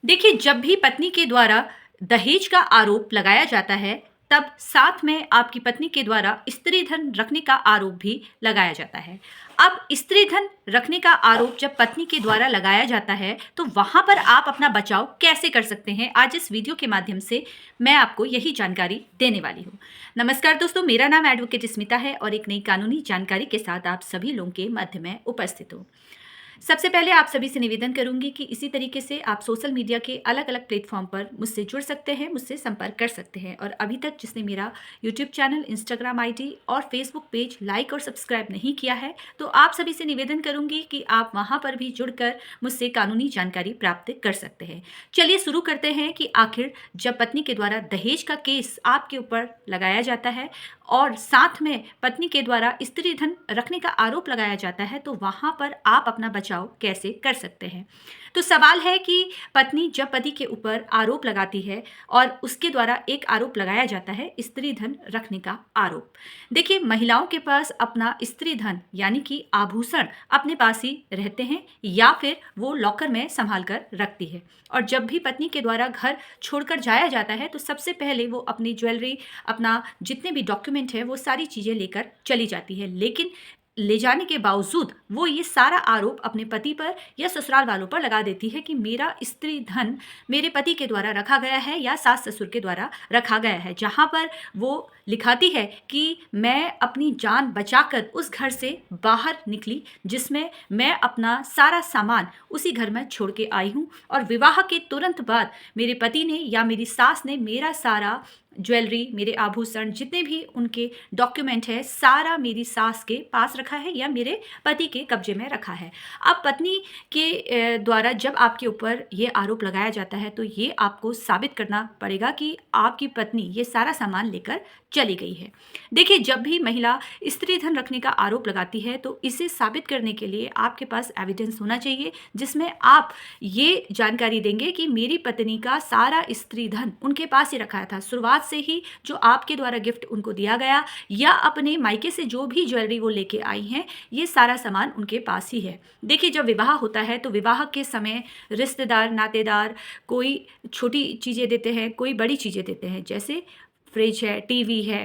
देखिए, जब भी पत्नी के द्वारा दहेज का आरोप लगाया जाता है, तब साथ में आपकी पत्नी के द्वारा स्त्री धन रखने का आरोप भी लगाया जाता है। अब स्त्री धन रखने का आरोप जब पत्नी के द्वारा लगाया जाता है, तो वहाँ पर आप अपना बचाव कैसे कर सकते हैं? आज इस वीडियो के माध्यम से मैं आपको यही जानकारी देने वाली हूँ। नमस्कार दोस्तों, मेरा नाम एडवोकेट स्मिता है और एक नई कानूनी जानकारी के साथ आप सभी लोगों के मध्य में उपस्थित हूँ। सबसे पहले आप सभी से निवेदन करूंगी कि इसी तरीके से आप सोशल मीडिया के अलग-अलग प्लेटफॉर्म पर मुझसे जुड़ सकते हैं, मुझसे संपर्क कर सकते हैं और अभी तक जिसने मेरा यूट्यूब चैनल, इंस्टाग्राम आईडी और फेसबुक पेज लाइक और सब्सक्राइब नहीं किया है, तो आप सभी से निवेदन करूंगी कि आप वहां पर भी जुड़कर मुझसे कानूनी जानकारी प्राप्त कर सकते हैं। चलिए शुरू करते हैं कि आखिर जब पत्नी के द्वारा दहेज का केस आपके ऊपर लगाया जाता है और साथ में पत्नी के द्वारा स्त्री धन रखने का आरोप लगाया जाता है, तो वहां पर आप अपना बचाव कैसे कर सकते हैं। तो सवाल है कि पत्नी जब पति के ऊपर आरोप लगाती है और उसके द्वारा एक आरोप लगाया जाता है स्त्री धन रखने का आरोप। देखिए, महिलाओं के पास अपना स्त्री धन यानी कि आभूषण अपने पास ही रहते हैं या फिर वो लॉकर में संभाल कर रखती है और जब भी पत्नी के द्वारा घर छोड़कर जाया जाता है, तो सबसे पहले वो अपनी ज्वेलरी, अपना जितने भी डॉक्यूमेंट है, वो सारी चीज़ें लेकर चली जाती है। लेकिन ले जाने के बावजूद वो ये सारा आरोप अपने पति पर या ससुराल वालों पर लगा देती है कि मेरा स्त्री धन मेरे पति के द्वारा रखा गया है या सास ससुर के द्वारा रखा गया है, जहाँ पर वो लिखाती है कि मैं अपनी जान बचाकर उस घर से बाहर निकली जिसमें मैं अपना सारा सामान उसी घर में छोड़ के आई हूँ और विवाह के तुरंत बाद मेरे पति ने या मेरी सास ने मेरा सारा ज्वेलरी, मेरे आभूषण, जितने भी उनके डॉक्यूमेंट है, सारा मेरी सास के पास रखा है या मेरे पति के कब्जे में रखा है। अब पत्नी के द्वारा जब आपके ऊपर ये आरोप लगाया जाता है, तो ये आपको साबित करना पड़ेगा कि आपकी पत्नी ये सारा सामान लेकर चली गई है। देखिए, जब भी महिला स्त्री धन रखने का आरोप लगाती है, तो इसे साबित करने के लिए आपके पास एविडेंस होना चाहिए, जिसमें आप ये जानकारी देंगे कि मेरी पत्नी का सारा स्त्री धन उनके पास ही रखा था। शुरुआत से ही जो आपके द्वारा गिफ्ट उनको दिया गया या अपने मायके से जो भी ज्वेलरी वो लेके आई हैं, ये सारा सामान उनके पास ही है। देखिए, जब विवाह होता है, तो विवाह के समय रिश्तेदार, नातेदार कोई छोटी चीज़ें देते हैं, कोई बड़ी चीज़ें देते हैं, जैसे फ्रिज है, टीवी है,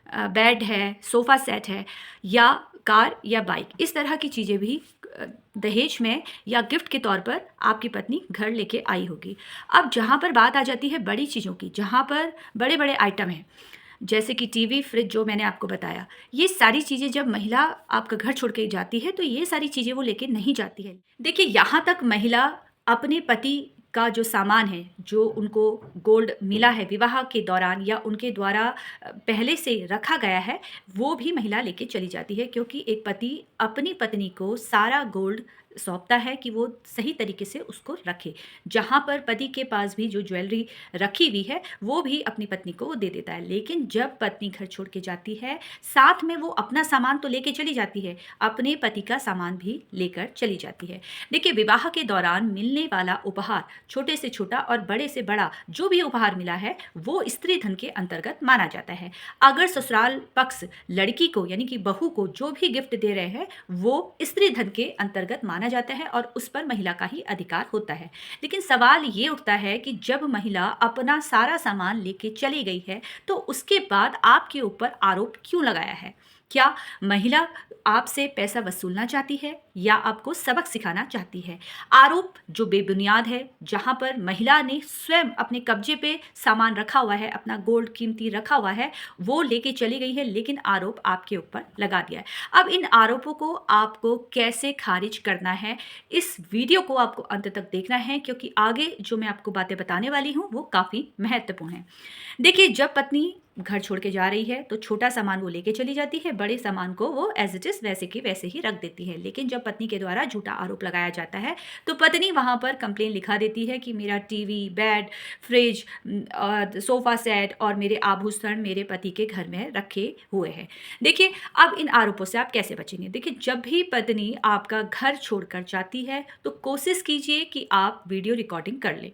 बेड है, सोफ़ा सेट है या कार या बाइक। इस तरह की चीज़ें भी दहेज में या गिफ्ट के तौर पर आपकी पत्नी घर लेके आई होगी। अब जहाँ पर बात आ जाती है बड़ी चीज़ों की, जहाँ पर बड़े बड़े आइटम हैं, जैसे कि टीवी, फ्रिज, जो मैंने आपको बताया, ये सारी चीज़ें जब महिला आपका घर छोड़ के जाती है, तो ये सारी चीज़ें वो लेके नहीं जाती है। देखिए, यहाँ तक महिला अपने पति का जो सामान है, जो उनको गोल्ड मिला है विवाह के दौरान या उनके द्वारा पहले से रखा गया है, वो भी महिला लेके चली जाती है, क्योंकि एक पति अपनी पत्नी को सारा गोल्ड सौंपता है कि वो सही तरीके से उसको रखे। जहाँ पर पति के पास भी जो ज्वेलरी रखी हुई है, वो भी अपनी पत्नी को वो दे देता है। लेकिन जब पत्नी घर छोड़ के जाती है, साथ में वो अपना सामान तो लेके चली जाती है, अपने पति का सामान भी लेकर चली जाती है। देखिए, विवाह के दौरान मिलने वाला उपहार, छोटे से छोटा और बड़े से बड़ा जो भी उपहार मिला है, वो स्त्री धन के अंतर्गत माना जाता है। अगर ससुराल पक्ष लड़की को यानी कि बहू को जो भी गिफ्ट दे रहे हैं, वो स्त्री धन के अंतर्गत माना जाता है और उस पर महिला का ही अधिकार होता है। लेकिन सवाल ये उठता है कि जब महिला अपना सारा सामान लेके चली गई है, तो उसके बाद आपके ऊपर आरोप क्यों लगाया है? क्या महिला आपसे पैसा वसूलना चाहती है या आपको सबक सिखाना चाहती है? आरोप जो बेबुनियाद है, जहाँ पर महिला ने स्वयं अपने कब्जे पे सामान रखा हुआ है, अपना गोल्ड कीमती रखा हुआ है, वो लेके चली गई है, लेकिन आरोप आपके ऊपर लगा दिया है। अब इन आरोपों को आपको कैसे खारिज करना है, इस वीडियो को आपको अंत तक देखना है, क्योंकि आगे जो मैं आपको बातें बताने वाली हूँ, वो काफ़ी महत्वपूर्ण है। देखिए, जब पत्नी घर छोड़ के जा रही है, तो छोटा सामान वो लेके चली जाती है, बड़े सामान को वो एज इट इज़ वैसे के वैसे ही रख देती है। लेकिन जब पत्नी के द्वारा झूठा आरोप लगाया जाता है, तो पत्नी वहाँ पर कंप्लेन लिखा देती है कि मेरा TV, bed, fridge, sofa set और मेरे आभूषण मेरे पति के घर में रखे हुए हैं। देखिए, अब इन आरोपों से आप कैसे बचेंगे? देखिए, जब भी पत्नी आपका घर छोड़कर जाती है, तो कोशिश कीजिए कि आप वीडियो रिकॉर्डिंग कर लें।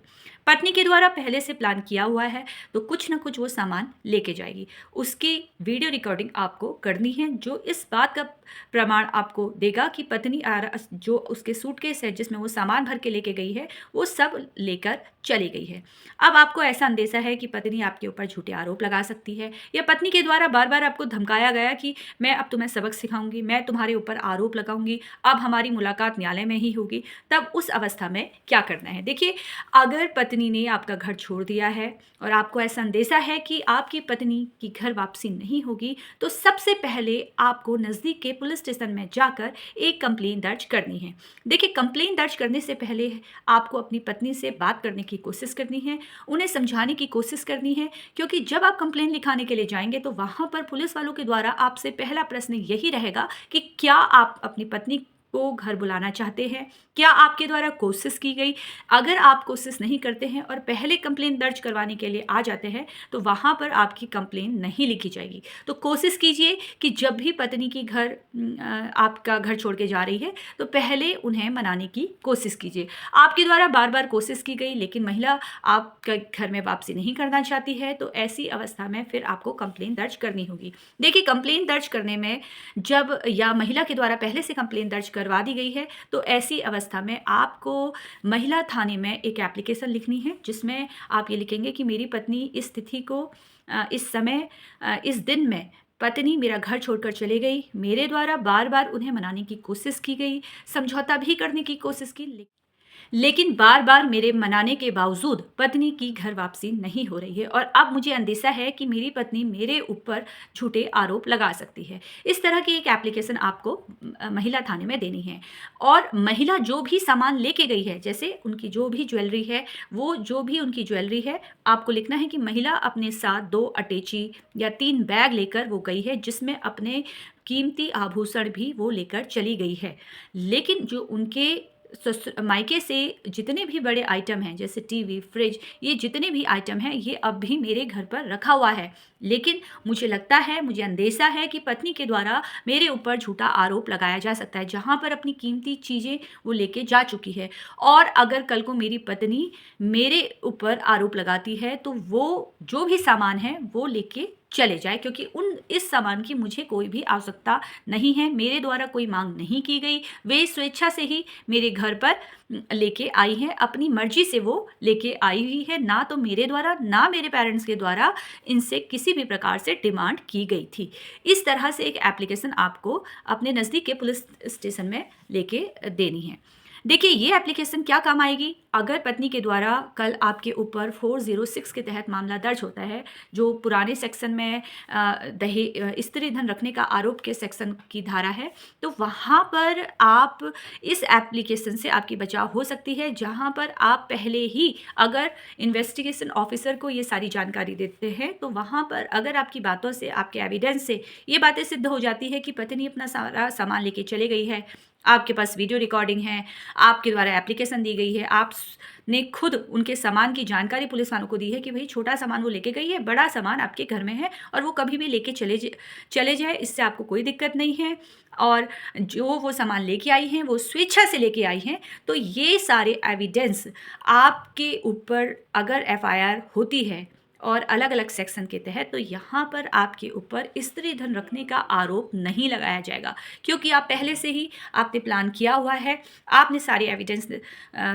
पत्नी के द्वारा पहले से प्लान किया हुआ है, तो कुछ ना कुछ वो सामान लेके जाएगी, उसकी वीडियो रिकॉर्डिंग आपको करनी है, जो इस बात का प्रमाण आपको देगा कि पत्नी पत्नी जो उसके सूटकेस है जिसमें वो सामान भर के लेके गई है वो सब लेकर चली गई है। अब आपको ऐसा अंदेशा है कि पत्नी आपके ऊपर झूठे आरोप लगा सकती है, या पत्नी के द्वारा बार बार आपको धमकाया गया कि मैं अब तुम्हें सबक सिखाऊंगी, मैं तुम्हारे ऊपर आरोप लगाऊंगी, अब हमारी मुलाकात न्यायालय में ही होगी। तब उस अवस्था में क्या करना है? देखिए, अगर पत्नी ने आपका घर छोड़ दिया है और आपको ऐसा अंदेशा है कि आपकी पत्नी की घर वापसी नहीं होगी, तो सबसे पहले आपको नज़दीक के पुलिस स्टेशन में जाकर एक कंप्लेन दर्ज करनी है। देखिए, कंप्लेन दर्ज करने से पहले आपको अपनी पत्नी से बात करने की कोशिश करनी है, उन्हें समझाने की कोशिश करनी है, क्योंकि जब आप कंप्लेन लिखाने के लिए जाएंगे तो वहाँ पर पुलिस वालों के द्वारा आपसे पहला प्रश्न यही रहेगा कि क्या आप अपनी पत्नी को घर बुलाना चाहते हैं, क्या आपके द्वारा कोशिश की गई। अगर आप कोशिश नहीं करते हैं और पहले कंप्लेन दर्ज करवाने के लिए आ जाते हैं तो वहाँ पर आपकी कंप्लेन नहीं लिखी जाएगी। तो कोशिश कीजिए कि जब भी पत्नी की आपका घर छोड़ के जा रही है तो पहले उन्हें मनाने की कोशिश कीजिए। आपके द्वारा बार बार कोशिश की गई लेकिन महिला आपका घर में वापसी नहीं करना चाहती है, तो ऐसी अवस्था में फिर आपको कंप्लेन दर्ज करनी होगी। देखिए, कंप्लेन दर्ज करने में जब या महिला के द्वारा पहले से कंप्लेन दर्ज करवा दी गई है तो ऐसी अवस्था में आपको महिला थाने में एक एप्लीकेशन लिखनी है, जिसमें आप ये लिखेंगे कि मेरी पत्नी इस तिथि को इस समय इस दिन में पत्नी मेरा घर छोड़कर चली गई, मेरे द्वारा बार बार उन्हें मनाने की कोशिश की गई, समझौता भी करने की कोशिश की, लेकिन बार बार मेरे मनाने के बावजूद पत्नी की घर वापसी नहीं हो रही है और अब मुझे अंदेशा है कि मेरी पत्नी मेरे ऊपर झूठे आरोप लगा सकती है। इस तरह की एक एप्लीकेशन आपको महिला थाने में देनी है। और महिला जो भी सामान लेके गई है, जैसे उनकी जो भी ज्वेलरी है, वो जो भी उनकी ज्वेलरी है, आपको लिखना है कि महिला अपने साथ 2 अटैची या 3 बैग लेकर वो गई है, जिसमें अपने कीमती आभूषण भी वो लेकर चली गई है। लेकिन जो उनके मायके से जितने भी बड़े आइटम हैं, जैसे टीवी, फ्रिज, ये जितने भी आइटम हैं, ये अब भी मेरे घर पर रखा हुआ है। लेकिन मुझे लगता है, मुझे अंदेशा है कि पत्नी के द्वारा मेरे ऊपर झूठा आरोप लगाया जा सकता है, जहाँ पर अपनी कीमती चीज़ें वो लेके जा चुकी है। और अगर कल को मेरी पत्नी मेरे ऊपर आरोप लगाती है तो वो जो भी सामान है वो लेके चले जाए, क्योंकि इस सामान की मुझे कोई भी आवश्यकता नहीं है, मेरे द्वारा कोई मांग नहीं की गई, वे स्वेच्छा से ही मेरे घर पर लेके आई हैं, अपनी मर्जी से वो लेके आई हुई है, ना तो मेरे द्वारा ना मेरे पेरेंट्स के द्वारा इनसे किसी भी प्रकार से डिमांड की गई थी। इस तरह से एक एप्लीकेशन आपको अपने नज़दीक के पुलिस स्टेशन में लेके देनी है। देखिए, ये एप्लीकेशन क्या काम आएगी? अगर पत्नी के द्वारा कल आपके ऊपर 406 के तहत मामला दर्ज होता है, जो पुराने सेक्शन में स्त्री धन रखने का आरोप के सेक्शन की धारा है, तो वहाँ पर आप इस एप्लीकेशन से आपकी बचाव हो सकती है, जहाँ पर आप पहले ही अगर इन्वेस्टिगेशन ऑफिसर को ये सारी जानकारी देते हैं, तो वहाँ पर अगर आपकी बातों से, आपके एविडेंस से ये बातें सिद्ध हो जाती है कि पत्नी अपना सारा सामान लेके चले गई है, आपके पास वीडियो रिकॉर्डिंग है, आपके द्वारा एप्लीकेशन दी गई है, आपने खुद उनके सामान की जानकारी पुलिस वालों को दी है कि भाई छोटा सामान वो लेके गई है, बड़ा सामान आपके घर में है और वो कभी भी लेके चले जाए, इससे आपको कोई दिक्कत नहीं है, और जो वो सामान लेके आई हैं वो स्वेच्छा से लेके आई हैं, तो ये सारे एविडेंस आपके ऊपर अगर एफआईआर होती है और अलग अलग सेक्शन के तहत, तो यहाँ पर आपके ऊपर स्त्री धन रखने का आरोप नहीं लगाया जाएगा, क्योंकि आप पहले से ही आपने प्लान किया हुआ है, आपने सारे एविडेंस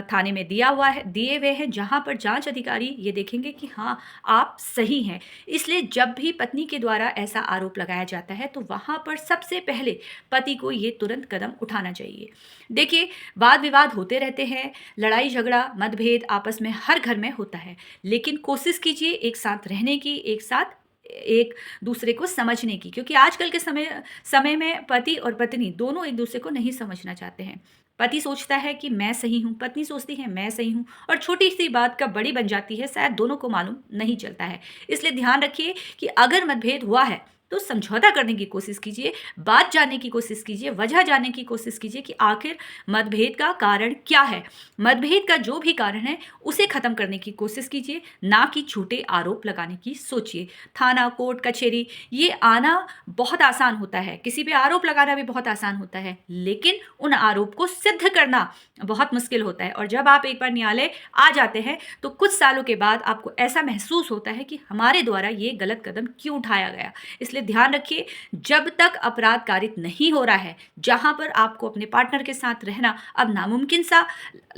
थाने में दिए हुए हैं, जहाँ पर जांच अधिकारी ये देखेंगे कि हाँ आप सही हैं। इसलिए जब भी पत्नी के द्वारा ऐसा आरोप लगाया जाता है तो वहाँ पर सबसे पहले पति को ये तुरंत कदम उठाना चाहिए। देखिए, वाद विवाद होते रहते हैं, लड़ाई झगड़ा मतभेद आपस में हर घर में होता है, लेकिन कोशिश कीजिए एक साथ रहने की, एक साथ एक दूसरे को समझने की, क्योंकि आजकल के समय में पति और पत्नी दोनों एक दूसरे को नहीं समझना चाहते हैं। पति सोचता है कि मैं सही हूँ, पत्नी सोचती है मैं सही हूँ, और छोटी सी बात कब बड़ी बन जाती है शायद दोनों को मालूम नहीं चलता है। इसलिए ध्यान रखिए कि अगर मतभेद हुआ है तो समझौता करने की कोशिश कीजिए, बात जानने की कोशिश कीजिए, वजह जानने की कोशिश कीजिए कि आखिर मतभेद का कारण क्या है। मतभेद का जो भी कारण है उसे खत्म करने की कोशिश कीजिए, ना कि झूठे आरोप लगाने की सोचिए। थाना, कोर्ट, कचहरी ये आना बहुत आसान होता है, किसी पे आरोप लगाना भी बहुत आसान होता है, लेकिन उन आरोप को सिद्ध करना बहुत मुश्किल होता है। और जब आप एक बार न्यायालय आ जाते हैं तो कुछ सालों के बाद आपको ऐसा महसूस होता है कि हमारे द्वारा ये गलत कदम क्यों उठाया गया। इसलिए इसलिए ध्यान रखिए, जब तक अपराध कारित नहीं हो रहा है, जहां पर आपको अपने पार्टनर के साथ रहना अब नामुमकिन सा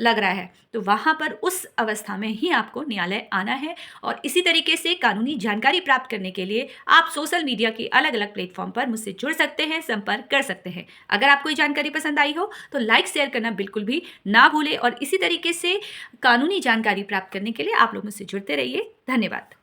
लग रहा है, तो वहां पर उस अवस्था में ही आपको न्यायालय आना है। और इसी तरीके से कानूनी जानकारी प्राप्त करने के लिए आप सोशल मीडिया के अलग अलग प्लेटफॉर्म पर मुझसे जुड़ सकते हैं, संपर्क कर सकते हैं। अगर आपको ये जानकारी पसंद आई हो तो लाइक शेयर करना बिल्कुल भी ना भूलें, और इसी तरीके से कानूनी जानकारी प्राप्त करने के लिए आप लोग मुझसे जुड़ते रहिए। धन्यवाद।